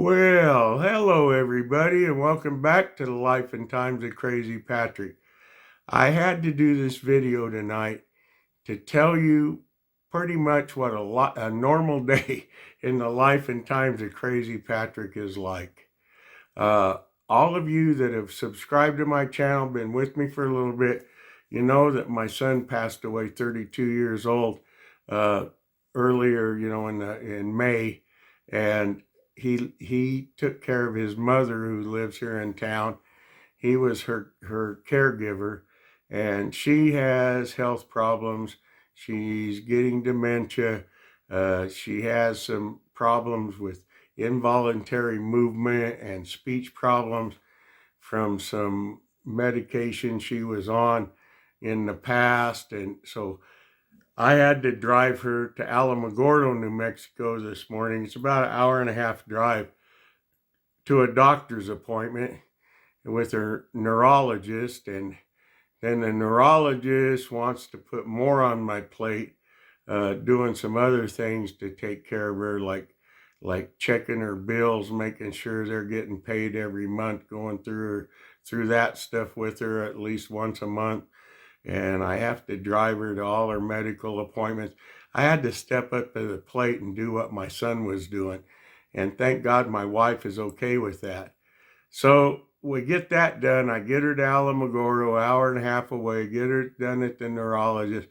Well, hello everybody, and welcome back to the Life and Times of Crazy Patrick. I had to do this video tonight to tell you pretty much what a normal day in the life and times of Crazy Patrick is like. Uh, all of you that have subscribed to my channel, been with me for a little bit, you know that my son passed away 32 years old uh, earlier, in May, and he took care of his mother who lives here in town. He was her caregiver, and she has health problems. She's getting dementia. She has some problems with involuntary movement and speech problems from some medication she was on in the past. And so I had to drive her to Alamogordo, New Mexico this morning. It's about an hour and a half drive to a doctor's appointment with her neurologist. And then the neurologist wants to put more on my plate, doing some other things to take care of her, like checking her bills, making sure they're getting paid every month, going through that stuff with her at least once a month. And I have to drive her to all her medical appointments. I had to step up to the plate and do what my son was doing. And thank God my wife is okay with that. So we get that done. I get her to Alamogordo, hour and a half away, get her done at the neurologist,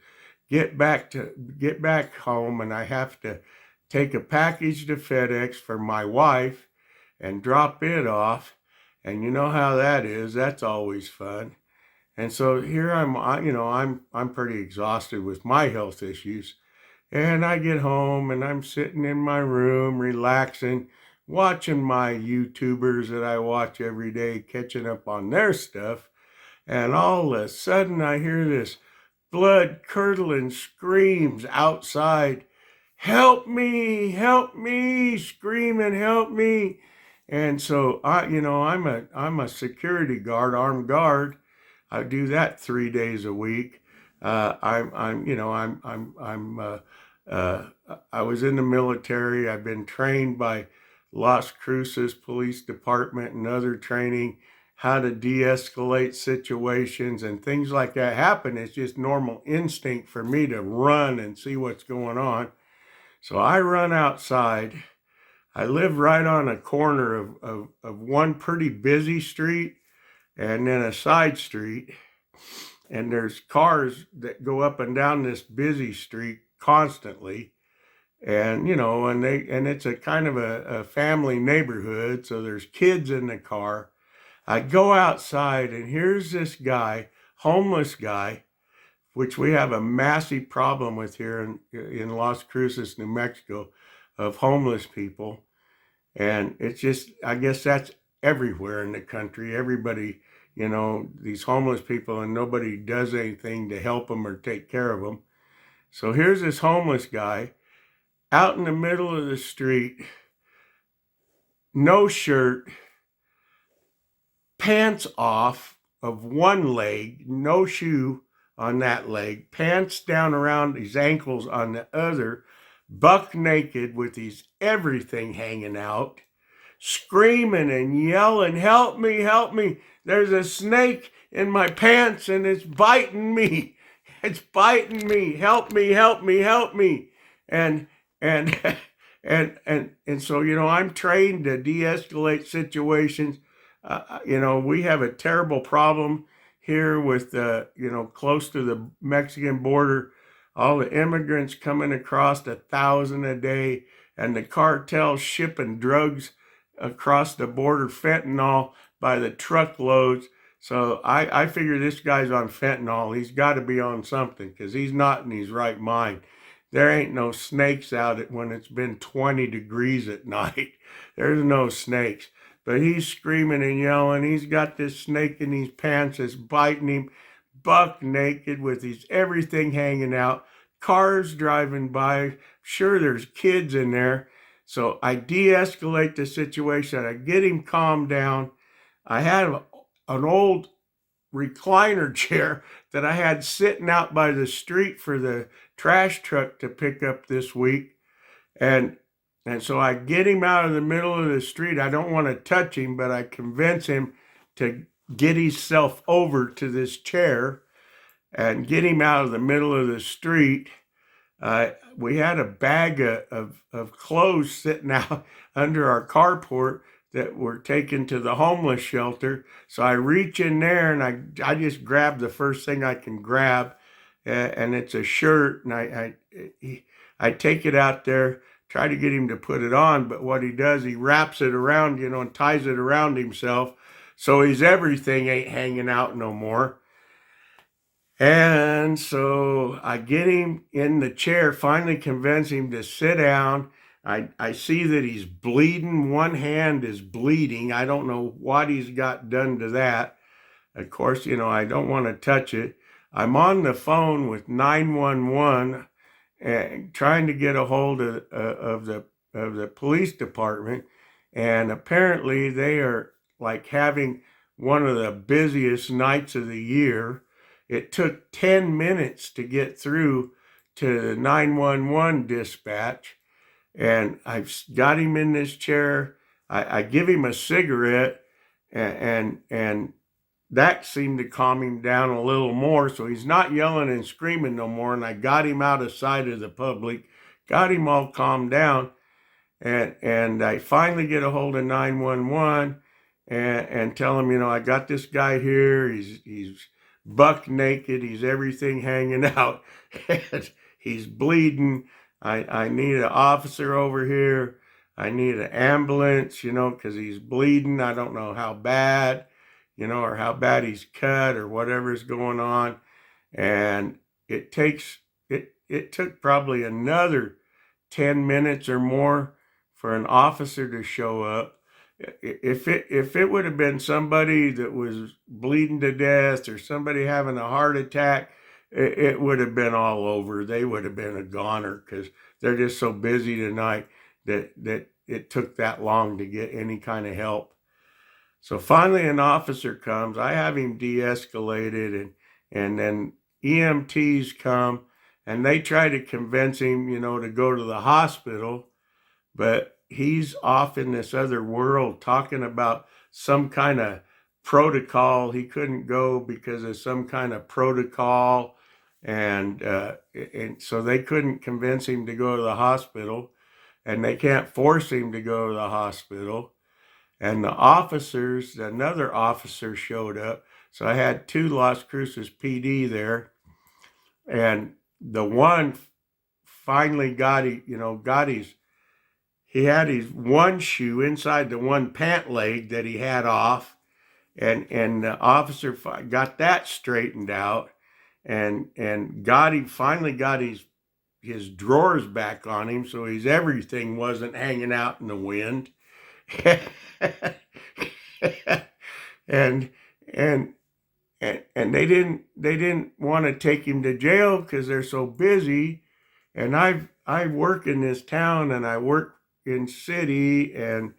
get back home, and I have to take a package to FedEx for my wife and drop it off. And you know how that is. That's always fun. And so here I'm pretty exhausted with my health issues. And I get home and I'm sitting in my room, relaxing, watching my YouTubers that I watch every day, catching up on their stuff. And all of a sudden I hear this blood-curdling screams outside. Help me, screaming, help me. And so I'm a security guard, armed guard. I do that 3 days a week. I was in the military. I've been trained by Las Cruces Police Department and other training, how to de-escalate situations and things like that happen. It's just normal instinct for me to run and see what's going on. So I run outside. I live right on a corner of one pretty busy street and then a side street. And there's cars that go up and down this busy street constantly. And, and it's a kind of a family neighborhood. So there's kids in the car. I go outside and here's this guy, homeless guy, which we have a massive problem with here in Las Cruces, New Mexico, of homeless people. And it's just, I guess that's everywhere in the country. Everybody, these homeless people, and nobody does anything to help them or take care of them. So here's this homeless guy out in the middle of the street, no shirt, pants off of one leg, no shoe on that leg, pants down around his ankles on the other, buck naked with his everything hanging out, screaming and yelling, help me, help me. There's a snake in my pants and it's biting me. It's biting me. Help me, help me, help me. And and and so I'm trained to de-escalate situations. We have a terrible problem here with close to the Mexican border, all the immigrants coming across 1,000 a day, and the cartels shipping drugs across the border, fentanyl by the truckloads. So I figure this guy's on fentanyl. He's got to be on something because he's not in his right mind. There ain't no snakes out when it's been 20 degrees at night. There's no snakes. But he's screaming and yelling. He's got this snake in his pants that's biting him, buck naked with his everything hanging out, cars driving by. Sure, there's kids in there. So I de-escalate the situation. I get him calmed down. I had an old recliner chair that I had sitting out by the street for the trash truck to pick up this week. And And so I get him out of the middle of the street. I don't want to touch him, but I convince him to get himself over to this chair and get him out of the middle of the street. We had a bag of clothes sitting out under our carport that were taken to the homeless shelter. So I reach in there and I just grab the first thing I can grab, and it's a shirt, and I take it out there, try to get him to put it on, but what he does, he wraps it around, and ties it around himself, so his everything ain't hanging out no more. And so I get him in the chair, finally convince him to sit down. I see that he's bleeding. One hand is bleeding. I don't know what he's got done to that. Of course, I don't want to touch it. I'm on the phone with 911 and trying to get a hold of the police department. And apparently they are like having one of the busiest nights of the year. It took 10 minutes to get through to the 911 dispatch. And I've got him in this chair. I give him a cigarette, and that seemed to calm him down a little more. So he's not yelling and screaming no more. And I got him out of sight of the public, got him all calmed down. And I finally get a hold of 911 and tell him, I got this guy here. He's buck naked. He's everything hanging out. And he's bleeding. I need an officer over here. I need an ambulance, because he's bleeding. I don't know how bad, or how bad he's cut or whatever's going on. And it took probably another 10 minutes or more for an officer to show up. If it would have been somebody that was bleeding to death or somebody having a heart attack, it would have been all over. They would have been a goner, because they're just so busy tonight that it took that long to get any kind of help. So finally an officer comes. I have him de-escalated, and then EMTs come and they try to convince him, to go to the hospital, but he's off in this other world talking about some kind of protocol. He couldn't go because of some kind of protocol. And so they couldn't convince him to go to the hospital, and they can't force him to go to the hospital. And another officer showed up. So I had two Las Cruces PD there, and the one finally he had his one shoe inside the one pant leg that he had off, and the officer got that straightened out, and finally got his drawers back on him, so his everything wasn't hanging out in the wind. and they didn't want to take him to jail because they're so busy. And I work in this town, and I work in city, and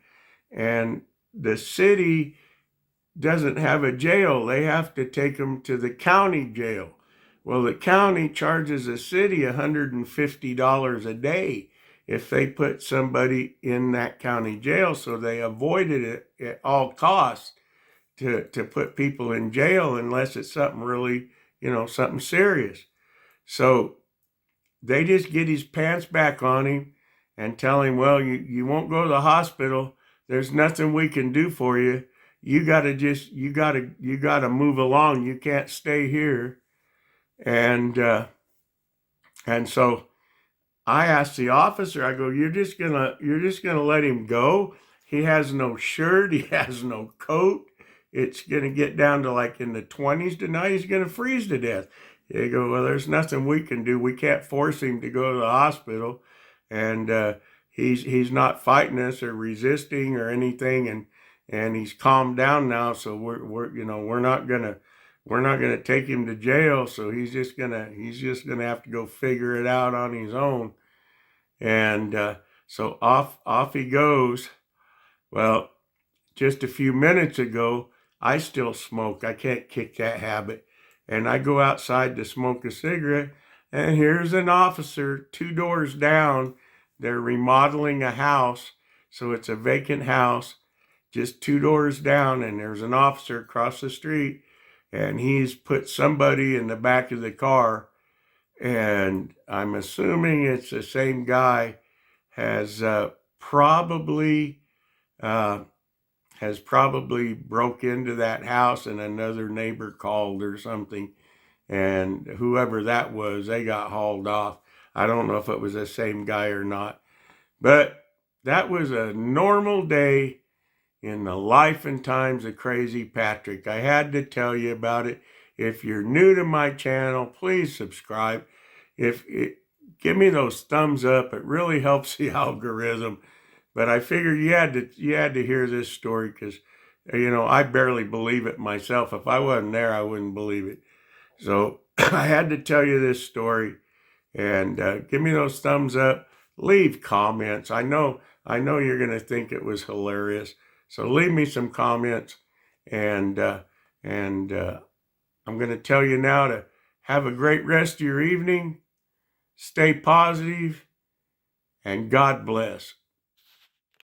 the city doesn't have a jail. They have to take him to the county jail. Well, the county charges the city $150 a day if they put somebody in that county jail. So they avoided it at all costs to put people in jail unless it's something really, something serious. So they just get his pants back on him and tell him, well, you won't go to the hospital. There's nothing we can do for you. You gotta move along. You can't stay here. And so I asked the officer, I go, you're just gonna let him go? He has no shirt, he has no coat. It's gonna get down to like in the 20s tonight. He's gonna freeze to death. They go, well, there's nothing we can do. We can't force him to go to the hospital, and he's not fighting us or resisting or anything, and he's calmed down now. So we're not gonna take him to jail. So he's just gonna have to go figure it out on his own. And so off he goes. Well, just a few minutes ago, I still smoke. I can't kick that habit. And I go outside to smoke a cigarette, and here's an officer 2 doors down they're remodeling a house, so it's a vacant house just 2 doors down, and there's an officer across the street, and he's put somebody in the back of the car, and I'm assuming it's the same guy has probably uh, broke into that house, and another neighbor called or something, and whoever that was, they got hauled off. I don't know if it was the same guy or not, but that was a normal day in the life and times of Crazy Patrick. I had to tell you about it. If you're new to my channel, please subscribe. Give me those thumbs up. It really helps the algorithm. But I figured you had to hear this story because, I barely believe it myself. If I wasn't there, I wouldn't believe it. So I had to tell you this story, and give me those thumbs up. Leave comments. I know you're going to think it was hilarious. So leave me some comments, and I'm going to tell you now to have a great rest of your evening. Stay positive, and God bless.